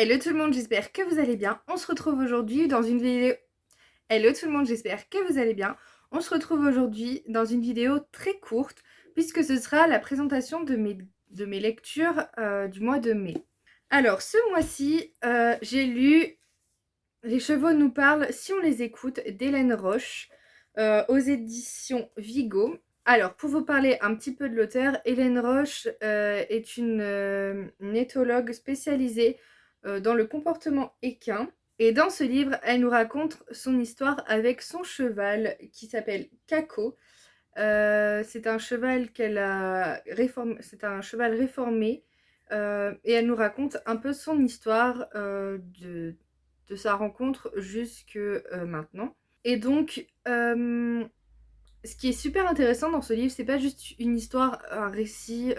Hello tout le monde, j'espère que vous allez bien. On se retrouve aujourd'hui dans une vidéo... Hello tout le monde, j'espère que vous allez bien. On se retrouve aujourd'hui dans une vidéo très courte puisque ce sera la présentation de mes lectures du mois de mai. Alors ce mois-ci, j'ai lu Les chevaux nous parlent si on les écoute d'Hélène Roche aux éditions Vigo. Alors, pour vous parler un petit peu de l'auteur, Hélène Roche est une éthologue spécialisée dans le comportement équin. Et dans ce livre, elle nous raconte son histoire avec son cheval qui s'appelle Kako. C'est un cheval qu'elle a réformé, c'est un cheval réformé et elle nous raconte un peu son histoire de sa rencontre jusque maintenant. Et donc, ce qui est super intéressant dans ce livre, c'est pas juste une histoire, un récit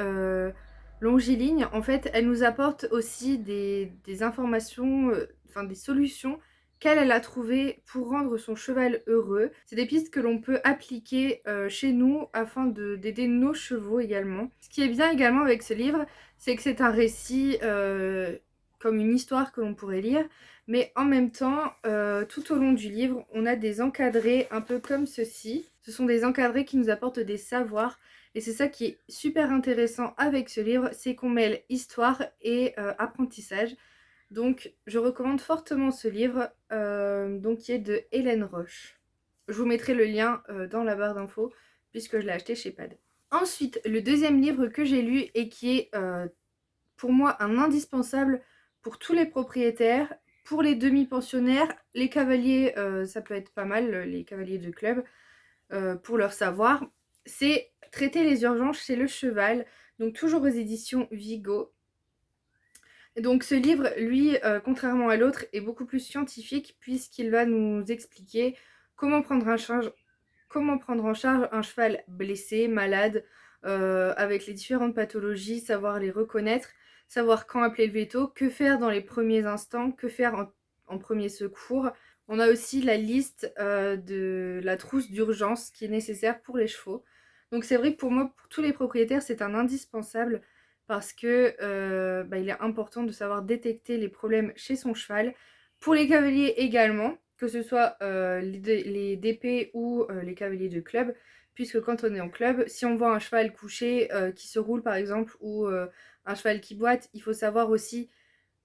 longiligne. En fait, elle nous apporte aussi des informations, enfin des solutions qu'elle a trouvées pour rendre son cheval heureux. C'est des pistes que l'on peut appliquer chez nous afin d'aider nos chevaux également. Ce qui est bien également avec ce livre, c'est que c'est un récit comme une histoire que l'on pourrait lire, mais en même temps, tout au long du livre, on a des encadrés un peu comme ceci. Ce sont des encadrés qui nous apportent des savoirs. Et c'est ça qui est super intéressant avec ce livre, c'est qu'on mêle histoire et apprentissage. Donc je recommande fortement ce livre, donc, qui est de Hélène Roche. Je vous mettrai le lien dans la barre d'infos puisque je l'ai acheté chez Pad. Ensuite, le deuxième livre que j'ai lu et qui est pour moi un indispensable pour tous les propriétaires, pour les demi-pensionnaires, les cavaliers, ça peut être pas mal, les cavaliers de club, pour leur savoir, c'est Traiter les urgences chez le cheval, donc toujours aux éditions Vigo. Et donc ce livre, lui, contrairement à l'autre, est beaucoup plus scientifique puisqu'il va nous expliquer comment prendre en charge un cheval blessé, malade, avec les différentes pathologies, savoir les reconnaître, savoir quand appeler le veto, que faire dans les premiers instants, que faire en premier secours. On a aussi la liste de la trousse d'urgence qui est nécessaire pour les chevaux. Donc c'est vrai que pour moi, pour tous les propriétaires, c'est un indispensable parce que il est important de savoir détecter les problèmes chez son cheval. Pour les cavaliers également, que ce soit les DP ou les cavaliers de club, puisque quand on est en club, si on voit un cheval couché qui se roule par exemple, ou un cheval qui boite, il faut savoir aussi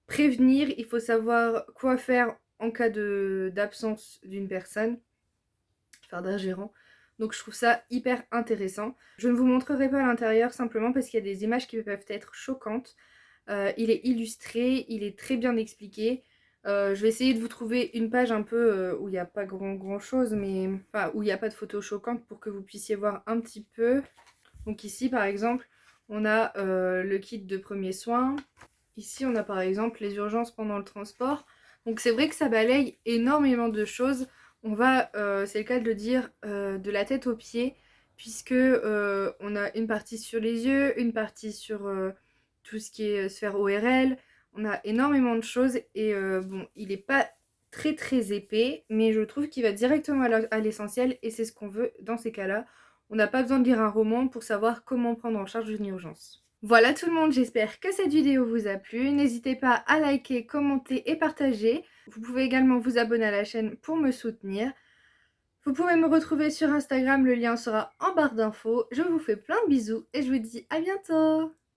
prévenir, il faut savoir quoi faire en cas d'absence d'une personne, enfin d'un gérant. Donc je trouve ça hyper intéressant. Je ne vous montrerai pas à l'intérieur simplement parce qu'il y a des images qui peuvent être choquantes. Il est illustré, il est très bien expliqué. Je vais essayer de vous trouver une page un peu où il n'y a pas grand chose, mais enfin où il n'y a pas de photos choquantes pour que vous puissiez voir un petit peu. Donc ici par exemple, on a le kit de premiers soins. Ici on a par exemple les urgences pendant le transport. Donc c'est vrai que ça balaye énormément de choses. On va, c'est le cas de le dire, de la tête aux pieds, puisque on a une partie sur les yeux, une partie sur tout ce qui est sphère ORL. On a énormément de choses et bon, il n'est pas très épais, mais je trouve qu'il va directement à l'essentiel et c'est ce qu'on veut dans ces cas-là. On n'a pas besoin de lire un roman pour savoir comment prendre en charge une urgence. Voilà tout le monde, j'espère que cette vidéo vous a plu. N'hésitez pas à liker, commenter et partager. Vous pouvez également vous abonner à la chaîne pour me soutenir. Vous pouvez me retrouver sur Instagram, le lien sera en barre d'infos. Je vous fais plein de bisous et je vous dis à bientôt.